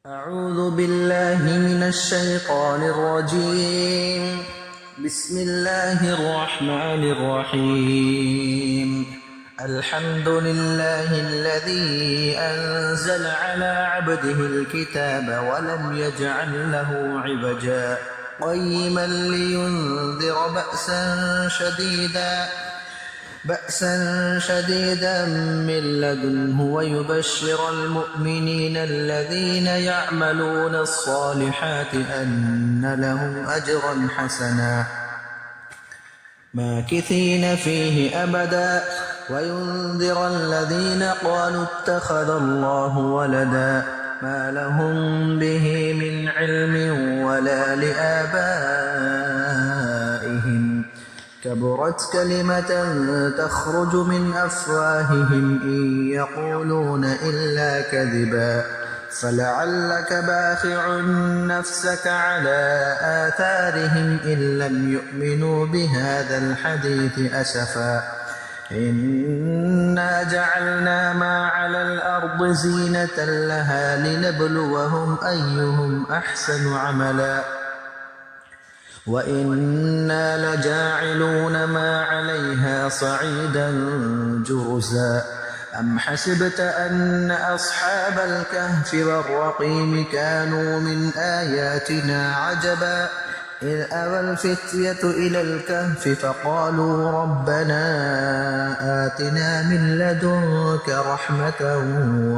أعوذ بالله من الشيطان الرجيم. بسم الله الرحمن الرحيم. الحمد لله الذي أنزل على عبده الكتاب ولم يجعل له عوجا قيما لينذر بأسا شديدا من لدنه ويبشر المؤمنين الذين يعملون الصالحات أن لهم أجرا حسنا ماكثين فيه أبدا وينذر الذين قالوا اتخذ الله ولدا ما لهم به من علم ولا لآبائهم كبرت كلمة تخرج من أفواههم إن يقولون إلا كذبا فلعلك باخع نفسك على آثارهم إن لم يؤمنوا بهذا الحديث أسفا إنا جعلنا ما على الأرض زينة لها لنبلوهم أيهم أحسن عملا وإنا لجاعلون ما عليها صعيدا جرزا أم حسبت أن أصحاب الكهف والرقيم كانوا من آياتنا عجبا إذ أوى الفتية إلى الكهف فقالوا ربنا آتنا من لدنك رحمة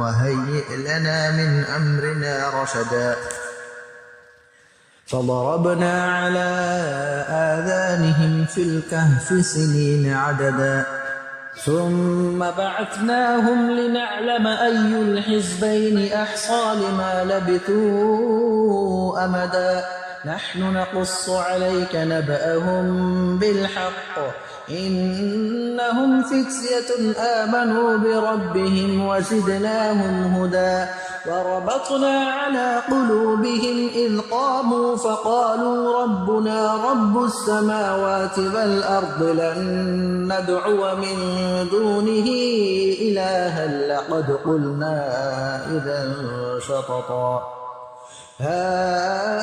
وهيئ لنا من أمرنا رشدا فضربنا على آذانهم في الكهف سنين عددا ثم بعثناهم لنعلم أي الحزبين أحصى لما لبثوا أمدا نحن نقص عليك نبأهم بالحق إنهم فتية آمنوا بربهم وزدناهم هدى وربطنا على قلوبهم إذ قاموا فقالوا ربنا رب السماوات والأرض لن ندعو من دونه إلها لقد قلنا إذا شططا هؤلاء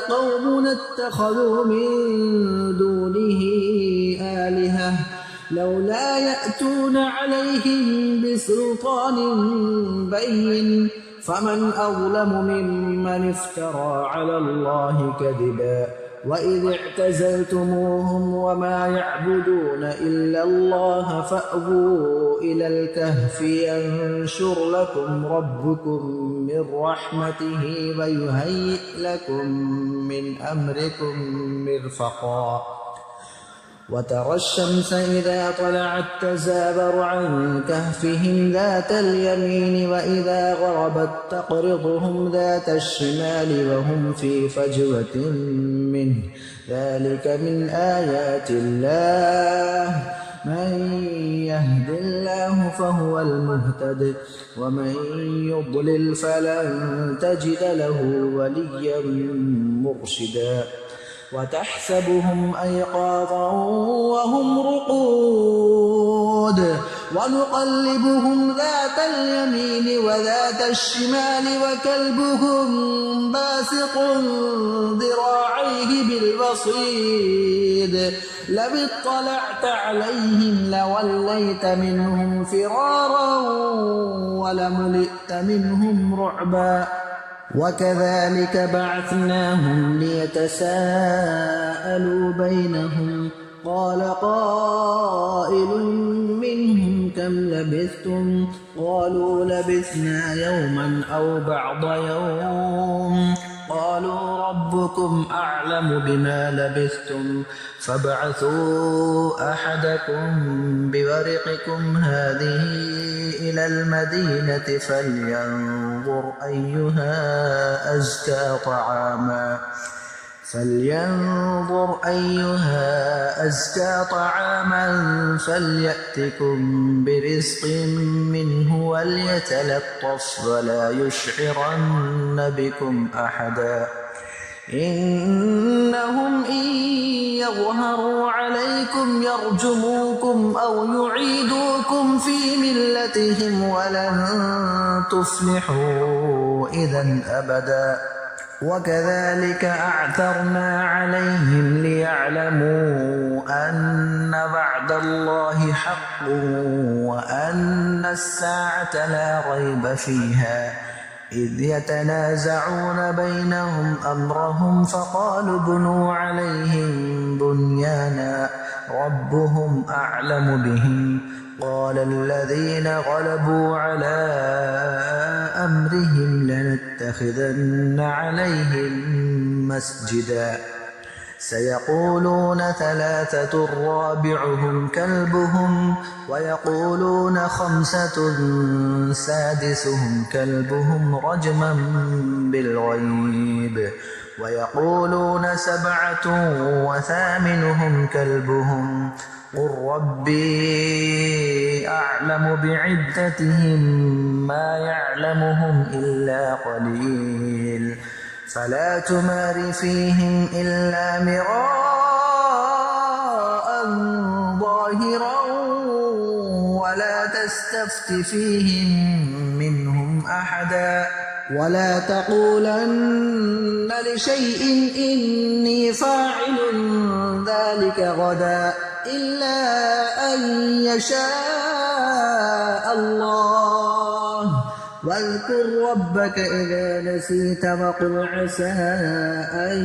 قوم اتخذوا من دونه آلهة لولا يأتون عليهم بسلطان بين فمن أظلم ممن افترى على الله كذبا وإذ اعتزلتموهم وما يعبدون إلا الله فأووا إلى الكهف ينشر لكم ربكم من رحمته ويهيئ لكم من أمركم مرفقا وترى الشمس إذا طلعت تزاور عن كهفهم ذات اليمين وإذا غربت تقرضهم ذات الشمال وهم في فجوة منه ذلك من آيات الله من يهد الله فهو المهتد ومن يضلل فلن تجد له وليا مرشدا وتحسبهم أيقاظا وهم رقود ونقلبهم ذات اليمين وذات الشمال وكلبهم باسط ذراعيه بالوصيد لو اطلعت عليهم لوليت منهم فرارا ولملئت منهم رعبا وكذلك بعثناهم ليتساءلوا بينهم قال قائل منهم كم لبثتم قالوا لبثنا يوما أو بعض يوم قالوا ربكم أعلم بما لبثتم فابعثوا أحدكم بورقكم هذه إلى المدينة فلينظر أيها أزكى طعاما فليأتكم برزق منه وليتلطف ولا يشعرن بكم أحدا إنهم إن يظهروا عليكم يرجموكم أو يعيدوكم في ملتهم ولن تفلحوا إذا أبدا وكذلك أعثرنا عليهم ليعلموا أن وعد الله حق وأن الساعة لا ريب فيها إذ يتنازعون بينهم أمرهم فقالوا ابنوا عليهم بنيانا ربهم أعلم بهم قال الذين غلبوا على أمرهم لنتخذن عليهم مسجدا سيقولون ثلاثة رابعهم كلبهم ويقولون خمسة سادسهم كلبهم رجما بالغيب ويقولون سبعة وثامنهم كلبهم قل ربي أعلم بعدتهم ما يعلمهم إلا قليل فلا تمار فيهم إلا مراء ظاهرا ولا تستفت فيهم منهم أحدا ولا تقولن لشيء إني فاعل ذلك غدا إلا أن يشاء الله واذكر ربك إذا نسيت وقل عسى أن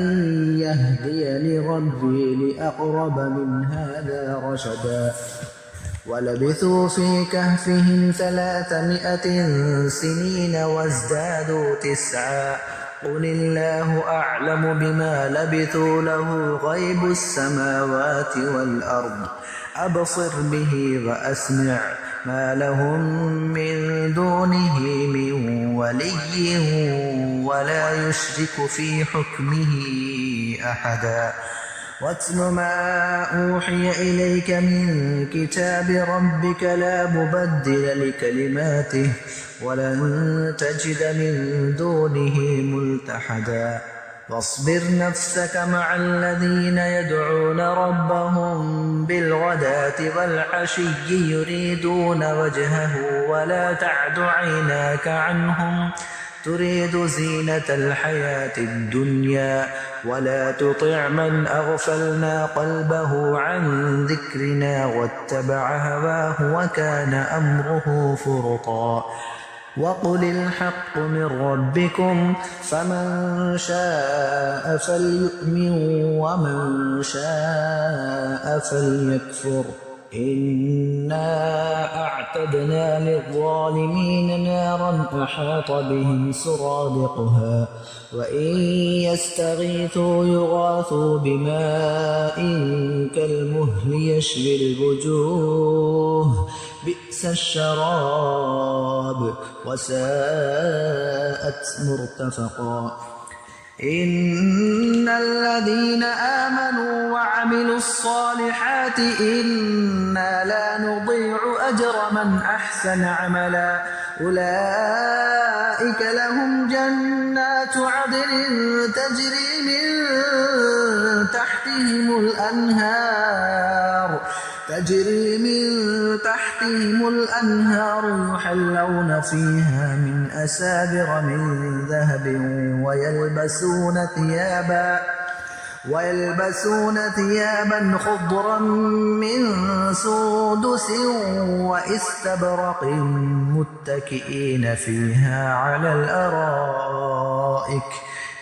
يهديني ربي لأقرب من هذا رشدا ولبثوا في كهفهم 300 سنين وازدادوا 9 قل الله أعلم بما لبثوا له غيب السماوات والأرض أبصر به وأسمع ما لهم من دونه من ولي ولا يشرك في حكمه أحدا واتل ما أوحي إليك من كتاب ربك لا مبدل لكلماته ولن تجد من دونه ملتحدا واصبر نفسك مع الذين يدعون ربهم بالغداة والعشي يريدون وجهه ولا تعد عيناك عنهم تريد زينة الحياة الدنيا ولا تطع من أغفلنا قلبه عن ذكرنا واتبع هواه وكان أمره فرطا وقل الحق من ربكم فمن شاء فليؤمن ومن شاء فليكفر إنا أعتدنا للظالمين نارا أحاط بهم سرادقها وإن يستغيثوا يغاثوا بماء كالمهل يشوي الوجوه بئس الشراب وساءت مرتفقا إن الذين آمنوا وعملوا الصالحات إنا لا نضيع أجر من أحسن عملا أولئك لهم جنات عدن تجري من تحتهم الأنهار يحلون فيها من أسابر من ذهب ويلبسون ثيابا خضرا من سندس واستبرق متكئين فيها على الأرائك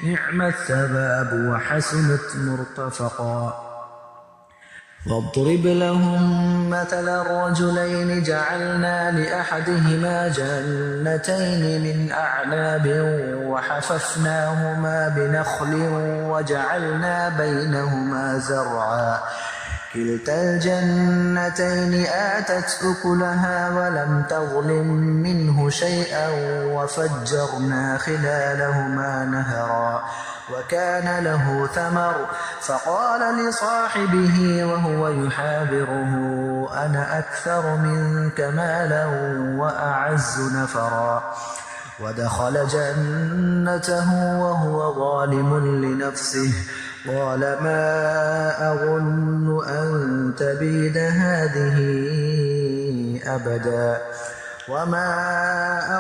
نعم الثواب وحسنت مرتفقا واضرب لهم مثل الرجلين جعلنا لأحدهما جنتين من أعناب وحففناهما بنخل وجعلنا بينهما زرعا كلتا الجنتين آتت أكلها ولم تظلم منه شيئا وفجرنا خلالهما نهرا وكان له ثمر فقال لصاحبه وهو يحاوره أنا أكثر منك مالا وأعز نفرا ودخل جنته وهو ظالم لنفسه قال ما أظن أن تبيد هذه أبدا وما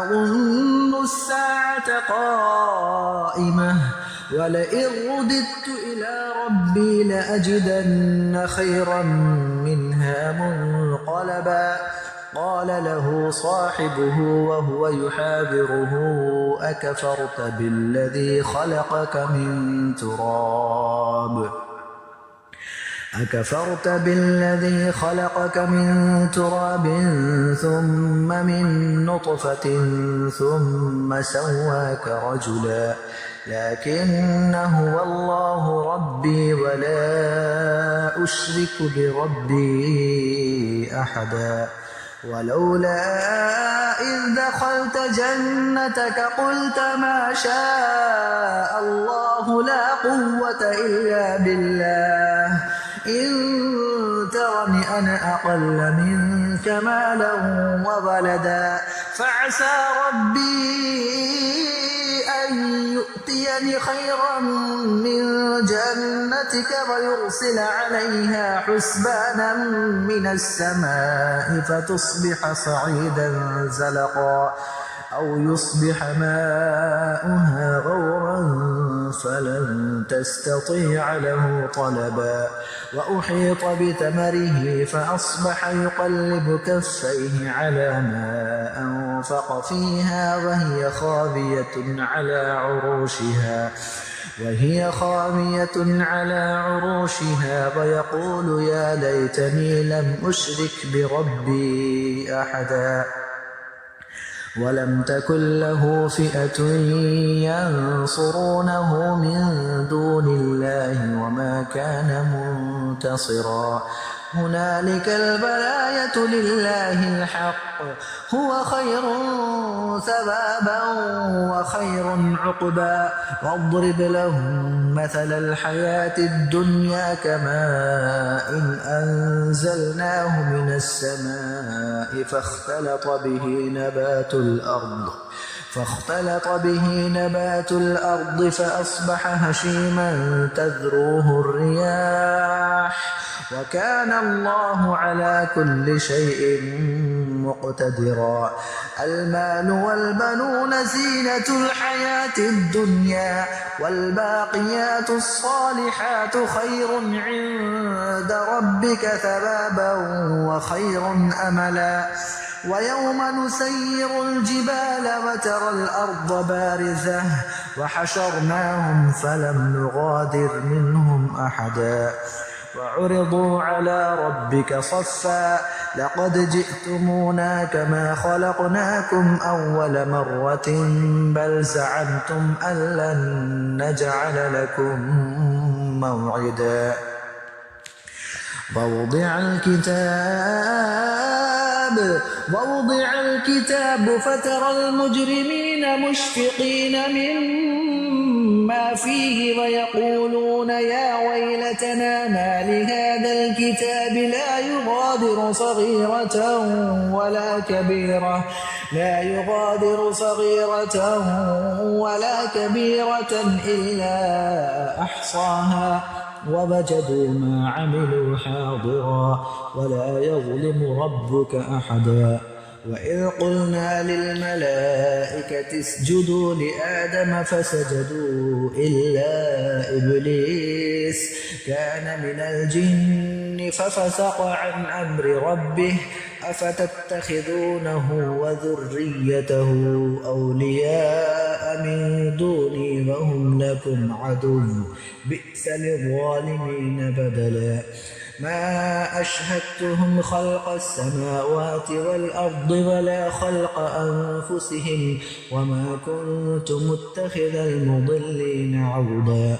أظن الساعة قائمة ولئن رددت إلى ربي لأجدن خيرا منها منقلبا قال له صاحبه وهو يحاوره أكفرت بالذي خلقك من تراب ثم من نطفة ثم سواك رجلا لكن هو الله ربي ولا أشرك بربي أحدا ولولا إذ دخلت جنتك قلت ما شاء الله لا قوة إلا بالله إن ترني أنا أقل منك مالا وولدا فعسى ربي أن يؤتيني خيرا من جنتك ويرسل عليها حسبانا من السماء فتصبح صعيدا زلقا أو يصبح ماؤها غورا فلن تستطيع له طلبا وأحيط بثمره فأصبح يقلب كفيه على ما أنفق فيها وهي خاوية على عروشها ويقول يا ليتني لم أشرك بربي أحدا ولم تكن له فئة ينصرونه من دون الله وما كان منتصرا هنالك البلاية لله الحق هو خير ثوابا وخير عقبا واضرب لهم مثل الحياة الدنيا كماء إن أنزلناه من السماء فاختلط به نبات الأرض فأصبح هشيما تذروه الرياح وكان الله على كل شيء مقتدرا المال والبنون زينة الحياة الدنيا والباقيات الصالحات خير عند ربك ثوابا وخير أملا ويوم نسير الجبال وترى الأرض بارزة وحشرناهم فلم نغادر منهم أحدا وعرضوا على ربك صفا لقد جئتمونا كما خلقناكم أول مرة بل زعمتم أن لن نجعل لكم موعدا ووضع الكتاب فترى المجرمين مشفقين مما فيه ويقولون يا ويلتنا ما لهذا الكتاب لا يغادر صغيرة ولا كبيرة إلا أحصاها ووجدوا ما عملوا حاضرا ولا يظلم ربك أحدا وإذ قلنا للملائكة اسجدوا لآدم فسجدوا إلا إبليس كان من الجن ففسق عن أمر ربه أفتتخذونه وذريته أولياء من دوني وهم لكم عدو بئس للظالمين بدلا ما أشهدتهم خلق السماوات والأرض ولا خلق أنفسهم وما كنت متخذ المضلين عضدا